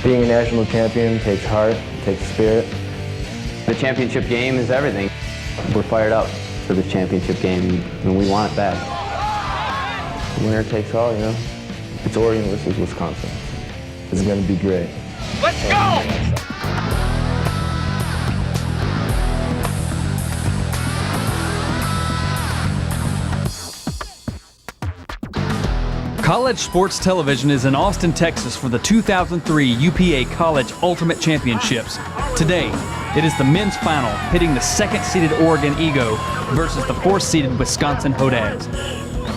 Being a national champion takes heart, takes spirit. The championship game is everything. We're fired up for this championship game, and we want it back. Winner takes all, you know. It's Oregon versus Wisconsin. It's going to be great. Let's go! College sports television is in Austin, Texas for the 2003 UPA College Ultimate Championships. Today, it is the men's final pitting the second-seeded Oregon Ego versus the fourth-seeded Wisconsin Hodags.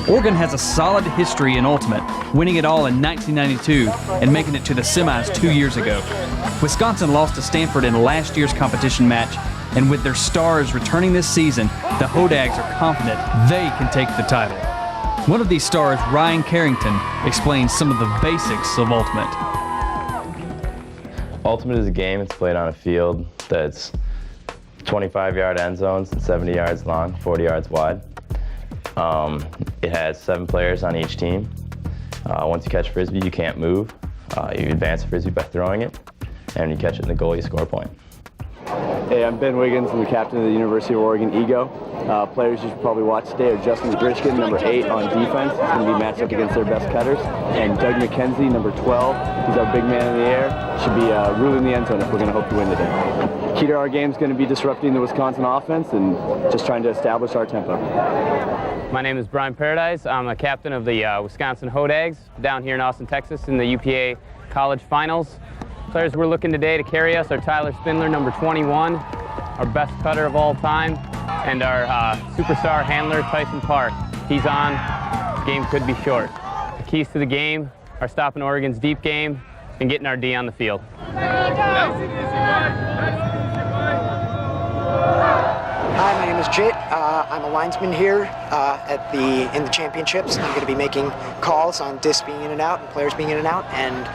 Oregon has a solid history in Ultimate, winning it all in 1992 and making it to the semis 2 years ago. Wisconsin lost to Stanford in last year's competition match, and with their stars returning this season, the Hodags are confident they can take the title. One of these stars, Ryan Carrington, explains some of the basics of Ultimate. Ultimate is a game. It's played on a field that's 25-yard end zones and 70 yards long, 40 yards wide. It has 7 players on each team. Once you catch Frisbee, you can't move. You advance the Frisbee by throwing it, and you catch it in the goal, you score a point. Hey, I'm Ben Wiggins. I'm the captain of the University of Oregon Ego. Players you should probably watch today are Justin Grishkin, number 8 on defense. He's going to be matched up against their best cutters. And Doug McKenzie, number 12. He's our big man in the air. Should be ruling the end zone if we're going to hope to win today. Key to our game is going to be disrupting the Wisconsin offense and just trying to establish our tempo. My name is Brian Paradise. I'm a captain of the Wisconsin Hodags down here in Austin, Texas in the UPA College Finals. Players we're looking today to carry us are Tyler Spindler, number 21, our best cutter of all time, and our superstar handler, Tyson Park. He's on. Game could be short. The keys to the game are stopping Oregon's deep game and getting our D on the field. Hi, my name is Jit. I'm a linesman here in the championships. I'm going to be making calls on discs being in and out and players being in and out, and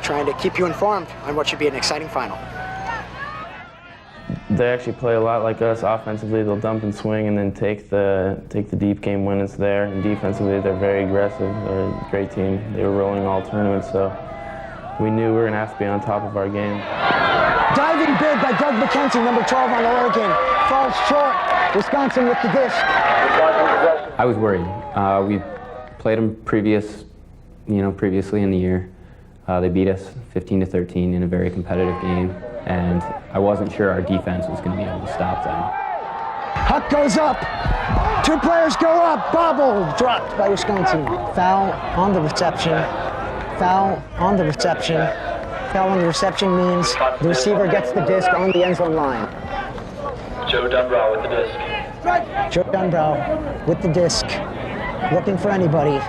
trying to keep you informed on what should be an exciting final. They actually play a lot like us. Offensively, they'll dump and swing and then take the deep game when it's there. And defensively, they're very aggressive. They're a great team. They were rolling all tournaments, so we knew we were going to have to be on top of our game. Diving big by Doug McKenzie, number 12 on Oregon. Falls short. Wisconsin with the disc. I was worried. We played them previously in the year. They beat us 15-13 in a very competitive game, and I wasn't sure our defense was going to be able to stop them. Huck goes up. 2 players go up. Bobble dropped by Wisconsin. Foul on the reception. Foul on the reception. Foul on the reception means the receiver gets the disc on the end zone line. Joe Dunbrow with the disc. Joe Dunbrow with the disc, looking for anybody.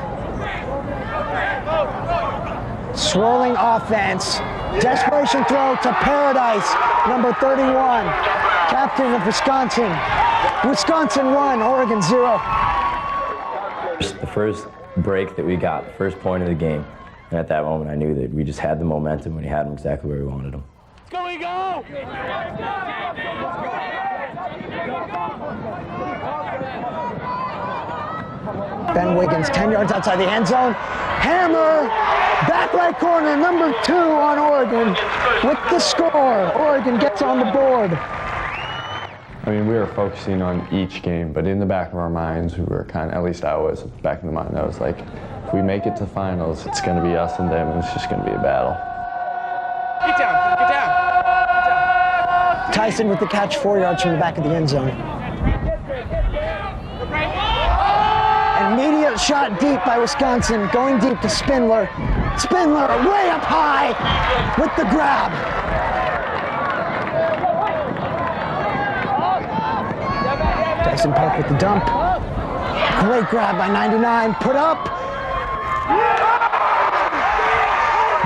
Swirling offense, desperation throw to Paradise, number 31, captain of Wisconsin. Wisconsin 1, Oregon 0. The first break that we got, the first point of the game, and at that moment I knew that we just had the momentum and we had them exactly where we wanted them. Let's go, Ego! Ben Wiggins, 10 yards outside the end zone. Hammer, back right corner, number 2 on Oregon with the score. Oregon gets on the board. I mean, we were focusing on each game, but in the back of our minds, we were kind of, at least I was, back in the mind, I was like, if we make it to finals, it's going to be us and them, and it's just going to be a battle. Get down, get down. Tyson with the catch, 4 yards from the back of the end zone. Immediate shot deep by Wisconsin, going deep to Spindler. Spindler way up high with the grab. Tyson Park with the dump. Great grab by 99, put up.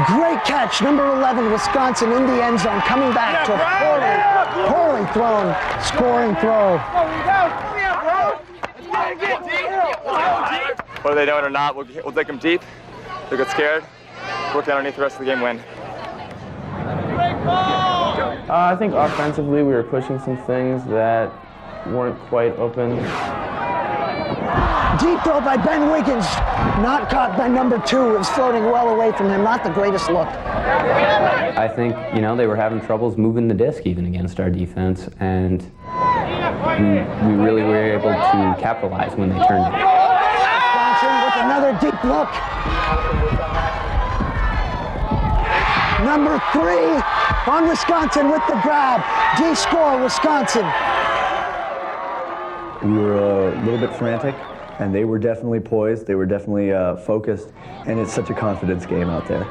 Great catch, number 11, Wisconsin in the end zone, coming back to a poorly thrown, scoring throw. Whether they know it or not, we'll take them deep. They'll get scared. Work underneath the rest of the game, win. I think offensively we were pushing some things that weren't quite open. Deep throw by Ben Wiggins. Not caught by number 2. It was floating well away from him. Not the greatest look. I think, they were having troubles moving the disc even against our defense, and we really were able to capitalize when they turned it. Johnson with another deep look. Number 3 on Wisconsin with the grab. D-score, Wisconsin. We were a little bit frantic, and they were definitely poised. They were definitely focused, and it's such a confidence game out there.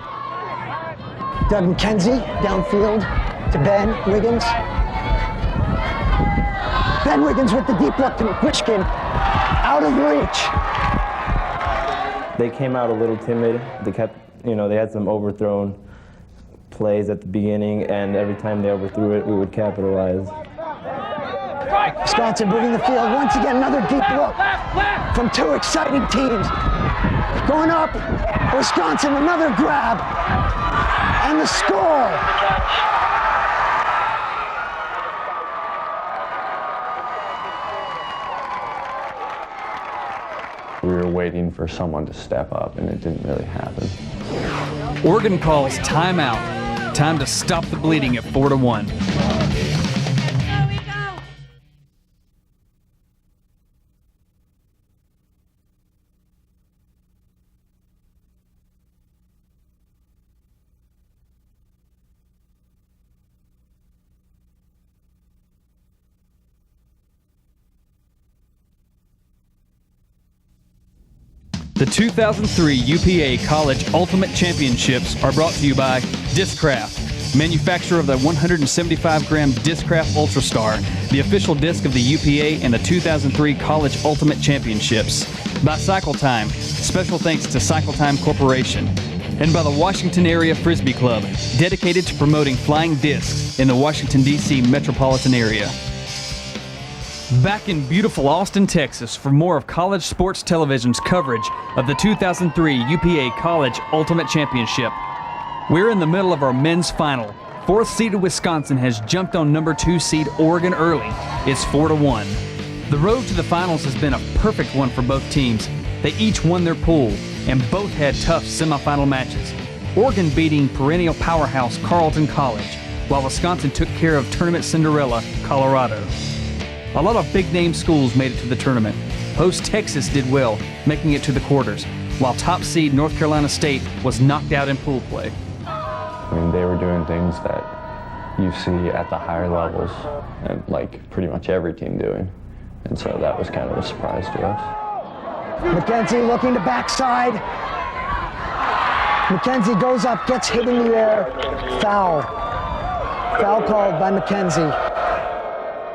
Doug McKenzie downfield to Ben Wiggins. Ben Wiggins with the deep look to Grishkin. Out of reach. They came out a little timid. They kept, they had some overthrown plays at the beginning, and every time they overthrew it, we would capitalize. Wisconsin moving the field. Once again, another deep look from 2 exciting teams. Going up, Wisconsin, another grab. And the score. We were waiting for someone to step up, and it didn't really happen. Oregon calls timeout. Time to stop the bleeding at 4-1. The 2003 UPA College Ultimate Championships are brought to you by Discraft, manufacturer of the 175-gram Discraft Ultra Star, the official disc of the UPA and the 2003 College Ultimate Championships. By Cycle Time, special thanks to Cycle Time Corporation. And by the Washington Area Frisbee Club, dedicated to promoting flying discs in the Washington, D.C. metropolitan area. Back in beautiful Austin, Texas for more of College Sports Television's coverage of the 2003 UPA College Ultimate Championship. We're in the middle of our men's final. 4th-seeded Wisconsin has jumped on number 2 seed Oregon early. It's 4-1. The road to the finals has been a perfect one for both teams. They each won their pool, and both had tough semifinal matches. Oregon beating perennial powerhouse Carleton College, while Wisconsin took care of tournament Cinderella, Colorado. A lot of big-name schools made it to the tournament. Host Texas did well, making it to the quarters, while top seed North Carolina State was knocked out in pool play. I mean, they were doing things that you see at the higher levels, and like pretty much every team doing. And so that was kind of a surprise to us. McKenzie looking to backside. McKenzie goes up, gets hit in the air. Foul. Foul called by McKenzie.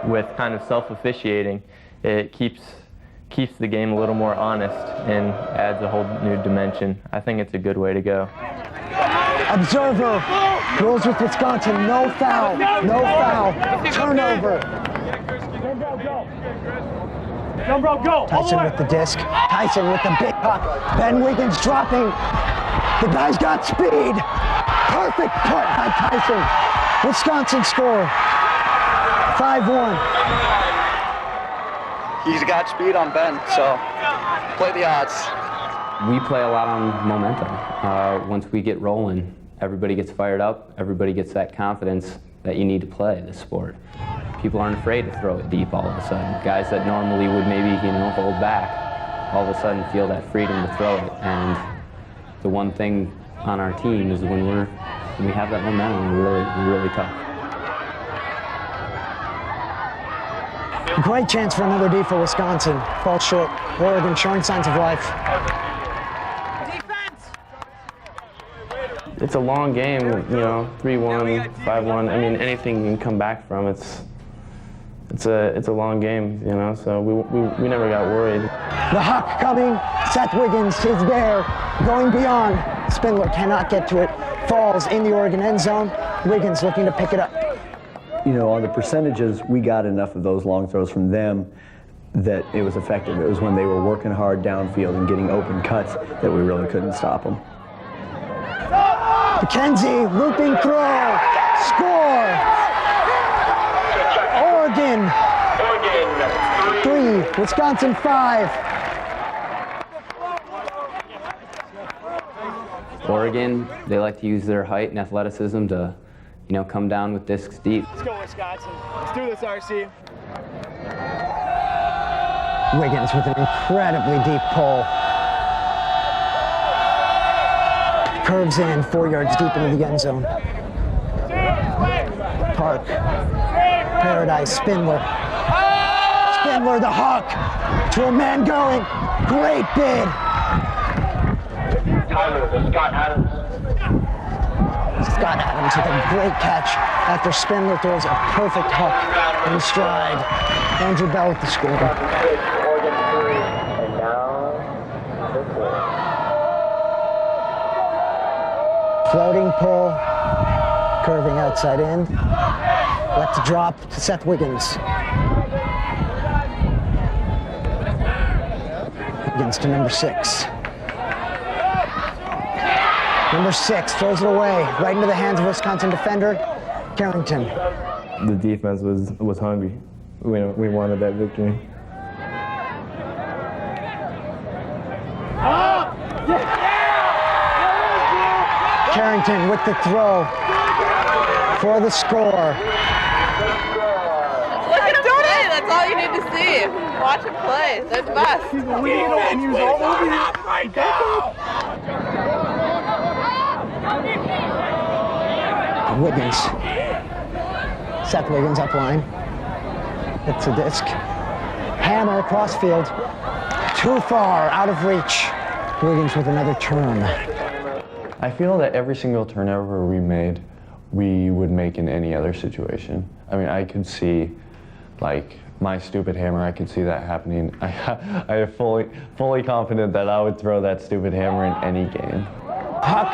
With kind of self-officiating, it keeps the game a little more honest and adds a whole new dimension. I think it's a good way to go. Observer rules with Wisconsin. No foul. No foul. Turnover. Tyson with the disc. Tyson with the big puck. Ben Wiggins dropping. The guy's got speed. Perfect put by Tyson. Wisconsin score. 5-1. He's got speed on Ben, so play the odds. We play a lot on momentum. Once we get rolling, everybody gets fired up, everybody gets that confidence that you need to play this sport. People aren't afraid to throw it deep all of a sudden. Guys that normally would maybe, hold back, all of a sudden feel that freedom to throw it. And the one thing on our team is when we have that momentum, we're really tough. Great chance for another D for Wisconsin. Falls short. Oregon showing signs of life. It's a long game, 3-1, 5-1. I mean, anything you can come back from. It's a long game, so we never got worried. The huck coming. Seth Wiggins is there. Going beyond. Spindler cannot get to it. Falls in the Oregon end zone. Wiggins looking to pick it up. On the percentages, we got enough of those long throws from them that it was effective. It was when they were working hard downfield and getting open cuts that we really couldn't stop them. McKenzie, looping throw, score! Oregon 3, Wisconsin 5. Oregon, they like to use their height and athleticism to, come down with discs deep. Let's go, Wisconsin. Let's do this, RC. Wiggins with an incredibly deep pull. Curves in 4 yards deep into the end zone. Park, Paradise, Spindler. Spindler, the hawk, to a man going. Great bid. Scott Adams with a great catch after Spindler throws a perfect hook in stride. Andrew Bell with the score. Floating pull, curving outside in. Left to drop to Seth Wiggins. Wiggins to number 6. Number 6 throws it away, right into the hands of Wisconsin defender, Carrington. The defense was hungry. We wanted that victory. Carrington with the throw for the score. Look at him play. That's all you need to see. Watch him play. They're the best. Wiggins. Seth Wiggins up line. Hits a disc. Hammer across field. Too far, out of reach. Wiggins with another turn. I feel that every single turnover we made, we would make in any other situation. I mean, I could see, like, my stupid hammer, I could see that happening. I am fully confident that I would throw that stupid hammer in any game. Puck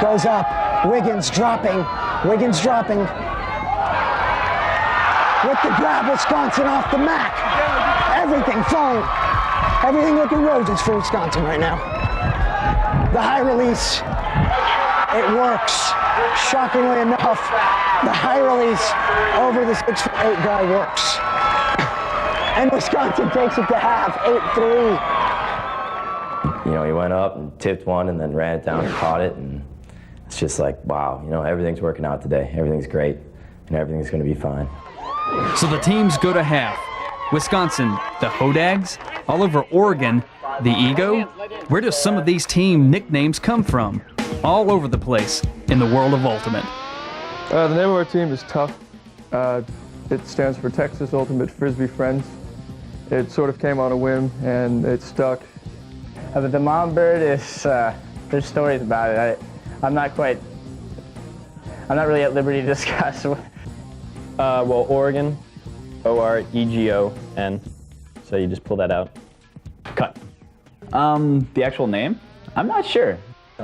goes up. Wiggins dropping. Wiggins dropping. With the grab, Wisconsin off the mat. Everything falling. Everything looking roses for Wisconsin right now. The high release. It works. Shockingly enough, the high release over the 6'8" guy works. And Wisconsin takes it to half, 8-3. He went up and tipped one and then ran it down and caught it. And it's just like, wow, everything's working out today. Everything's great, and everything's going to be fine. So the teams go to half. Wisconsin, the Hodags, all over Oregon, the Ego. Where do some of these team nicknames come from? All over the place in the world of Ultimate. The name of our team is TUF. It stands for Texas Ultimate Frisbee Friends. It sort of came on a whim and it stuck. The mom bird is, there's stories about it. I'm not really at liberty to discuss. Well, Oregon, O-R-E-G-O-N. So you just pull that out. Cut. The actual name? I'm not sure.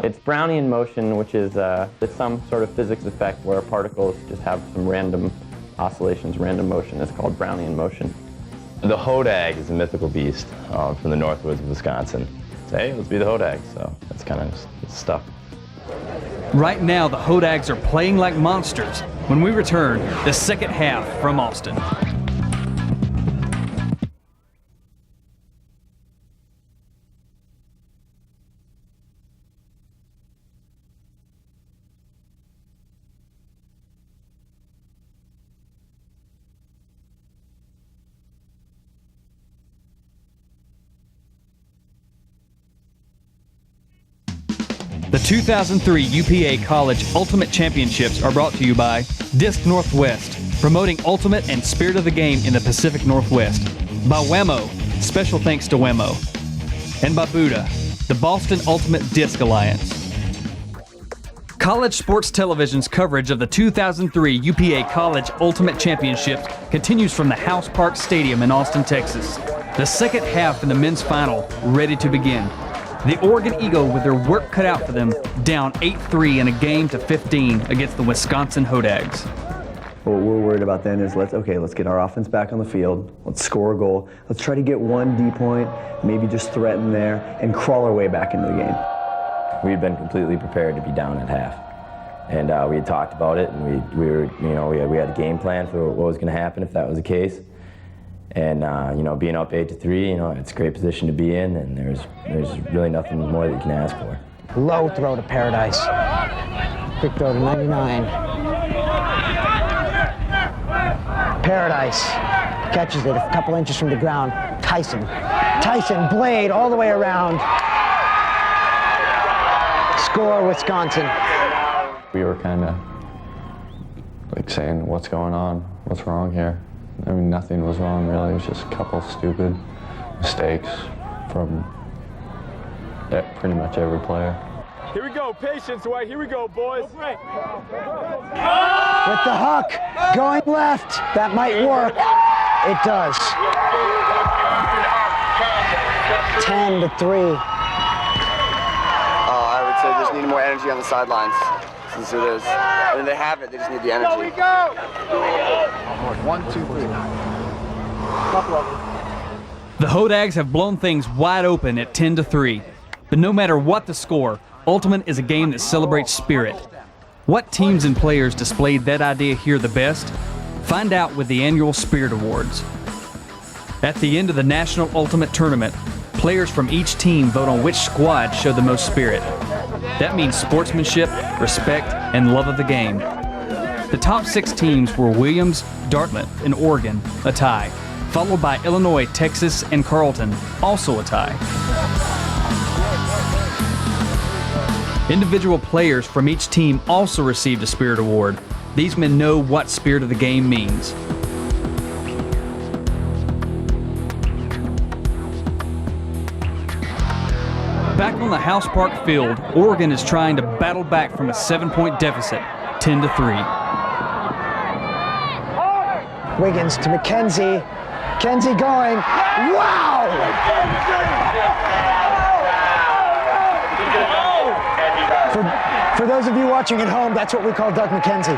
It's Brownian motion, which is it's some sort of physics effect where particles just have some random oscillations, random motion. It's called Brownian motion. The Hodag is a mythical beast from the northwoods of Wisconsin. So, hey, let's be the Hodags. So that's kind of stuck. Right now, the Hodags are playing like monsters. When we return, the second half from Austin. The 2003 UPA College Ultimate Championships are brought to you by Disc Northwest, promoting ultimate and spirit of the game in the Pacific Northwest. By Wemo, special thanks to Wemo. And by Buddha, the Boston Ultimate Disc Alliance. College Sports Television's coverage of the 2003 UPA College Ultimate Championships continues from the House Park Stadium in Austin, Texas. The second half in the men's final ready to begin. The Oregon Eagle, with their work cut out for them, down 8-3 in a game to 15 against the Wisconsin Hodags. What we're worried about then is let's get our offense back on the field. Let's score a goal. Let's try to get one D point, maybe just threaten there, and crawl our way back into the game. We had been completely prepared to be down at half, and we had talked about it, and we had a game plan for what was going to happen if that was the case. And being up 8-3, it's a great position to be in, and there's really nothing more that you can ask for. Low throw to Paradise. Quick throw to 99. Paradise catches it a couple inches from the ground. Tyson, Blade all the way around. Score, Wisconsin. We were kind of like saying, what's going on? What's wrong here? I mean, nothing was wrong really. It was just a couple stupid mistakes from pretty much every player. Here we go, patience, White. Here we go, boys. With the huck going left, that might work. It does. 10-3. I would say just need more energy on the sidelines. Since it is. I mean, they have it, they just need the energy. Here we go! 1, 2, 3. The Hodags have blown things wide open at 10-3. But no matter what the score, Ultimate is a game that celebrates spirit. What teams and players displayed that idea here the best? Find out with the annual Spirit Awards. At the end of the National Ultimate Tournament, players from each team vote on which squad showed the most spirit. That means sportsmanship, respect, and love of the game. The top 6 teams were Williams, Dartmouth, and Oregon, a tie, followed by Illinois, Texas, and Carleton, also a tie. Individual players from each team also received a Spirit Award. These men know what spirit of the game means. Back on the House Park field, Oregon is trying to battle back from a 7-point deficit, 10-3. Wiggins to McKenzie. McKenzie going. Wow! For those of you watching at home, that's what we call Doug McKenzie.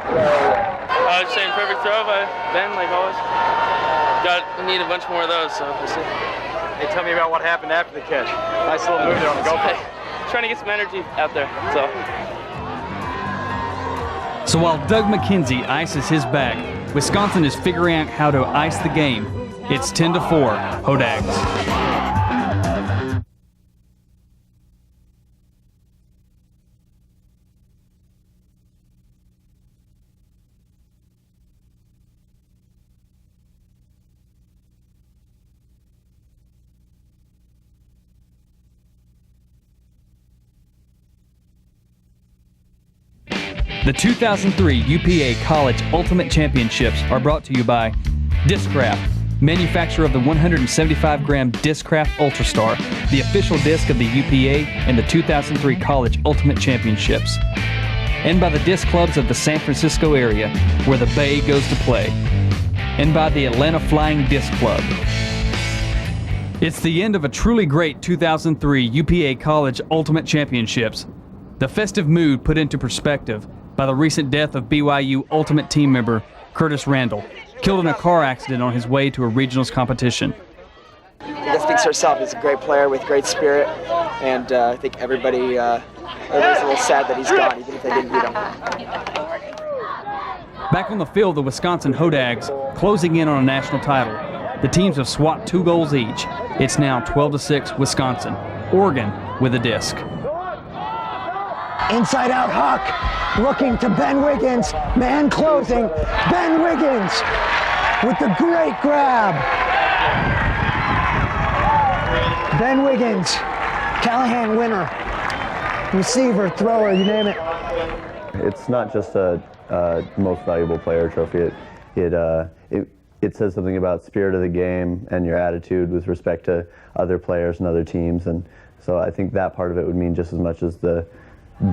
I was saying perfect throw by Ben, like always. Need a bunch more of those, so we'll see. Hey, tell me about what happened after the catch. Nice little move there on the GoPro. Trying to get some energy out there, so. So while Doug McKenzie ices his bag, Wisconsin is figuring out how to ice the game. It's 10-4, Hodags. The 2003 UPA College Ultimate Championships are brought to you by Discraft, manufacturer of the 175-gram Discraft Ultrastar, the official disc of the UPA and the 2003 College Ultimate Championships, and by the disc clubs of the San Francisco area, where the Bay goes to play, and by the Atlanta Flying Disc Club. It's the end of a truly great 2003 UPA College Ultimate Championships. The festive mood put into perspective by the recent death of BYU Ultimate team member Curtis Randall, killed in a car accident on his way to a regionals competition. That speaks for herself. He's a great player with great spirit, and I think everybody's a little sad that he's gone, even if they didn't beat him. Back on the field, the Wisconsin Hodags closing in on a national title. The teams have swapped 2 goals each. It's now 12-6 Wisconsin. Oregon with a disc. Inside out Huck, looking to Ben Wiggins, man closing, Ben Wiggins with the great grab. Ben Wiggins, Callahan winner, receiver, thrower, you name it. It's not just a most valuable player trophy. It says something about spirit of the game and your attitude with respect to other players and other teams, and so I think that part of it would mean just as much as the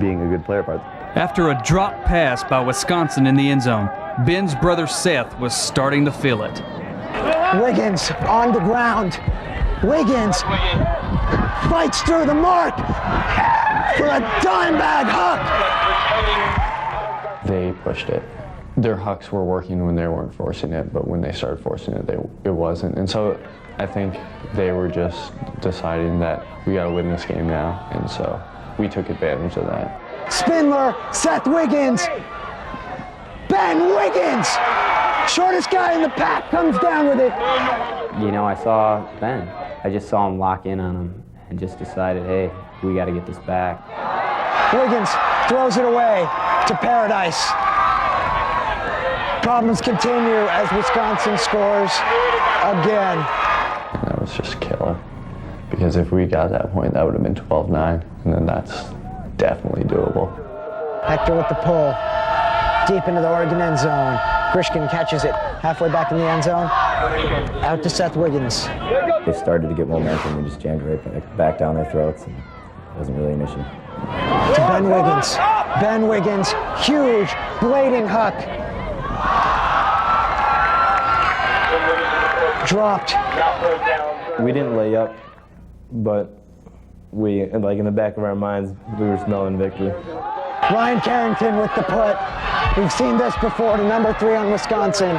being a good player part. After a drop pass by Wisconsin in the end zone, Ben's brother Seth was starting to feel it. Wiggins on the ground. Wiggins fights through the mark for a dime bag huck. They pushed it. Their hucks were working when they weren't forcing it, but when they started forcing it, it wasn't. And so I think they were just deciding that we got to win this game now, and so we took advantage of that. Spindler, Seth Wiggins, Ben Wiggins, shortest guy in the pack, comes down with it. You know, I saw Ben. I just saw him lock in on him and just decided, hey, We got to get this back. Wiggins throws it away to Paradise. Problems continue as Wisconsin scores again. That was just killer. Because if we got that point, that would have been 12-9, and then that's definitely doable. Hector with the pull, deep into the Oregon end zone. Grishkin catches it halfway back in the end zone. Out to Seth Wiggins. They started to get momentum. We just jammed right back down their throats. And it wasn't really an issue. To Ben Wiggins. Ben Wiggins, huge, blading huck. Dropped. We didn't lay up, but we, like in the back of our minds, we were smelling victory. Ryan Carrington with the put. We've seen this before to number 3 on Wisconsin.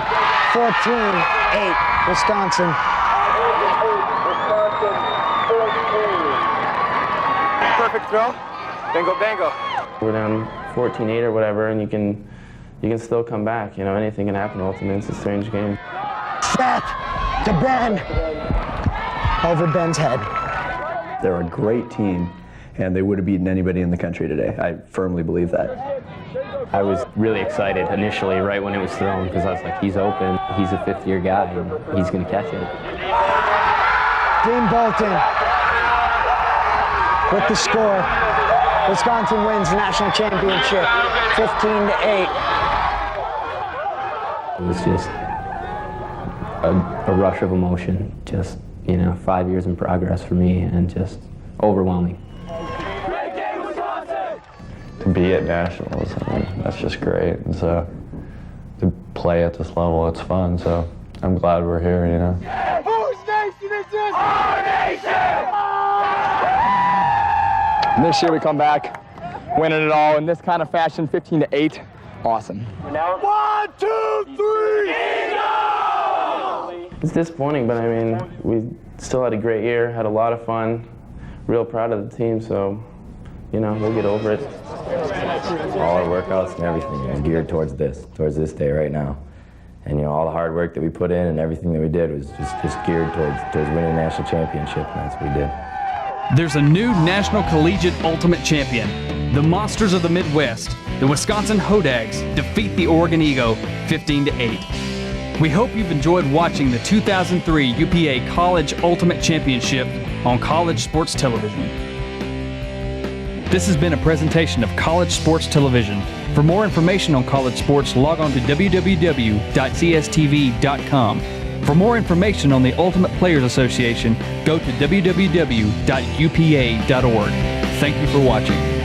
14-8, Wisconsin. Perfect throw. Bingo, bango. We're down 14-8 or whatever, and you can still come back. You know, anything can happen ultimately. It's a strange game. Seth to Ben. Over Ben's head. They're a great team, and they would have beaten anybody in the country today. I firmly believe that. I was really excited initially right when it was thrown because I was like, he's open, he's a fifth-year guy, and he's going to catch it. Dean Bolton with the score. Wisconsin wins the national championship, 15-8. It was just a rush of emotion, just, 5 years in progress for me, and just overwhelming. To be at nationals, I mean, that's just great. And so to play at this level, it's fun. So I'm glad we're here, Whose nation is this? Our nation! And this year we come back, winning it all in this kind of fashion, 15-8. Awesome. 1, 2, 3! It's disappointing, but I mean, we still had a great year, had a lot of fun, real proud of the team, so, we'll get over it. All our workouts and everything is geared towards this day right now. And all the hard work that we put in and everything that we did was just geared towards winning the national championship, and that's what we did. There's a new National Collegiate Ultimate Champion. The Monsters of the Midwest, the Wisconsin Hodags, defeat the Oregon Ego 15-8. We hope you've enjoyed watching the 2003 UPA College Ultimate Championship on College Sports Television. This has been a presentation of College Sports Television. For more information on college sports, log on to www.cstv.com. For more information on the Ultimate Players Association, go to www.upa.org. Thank you for watching.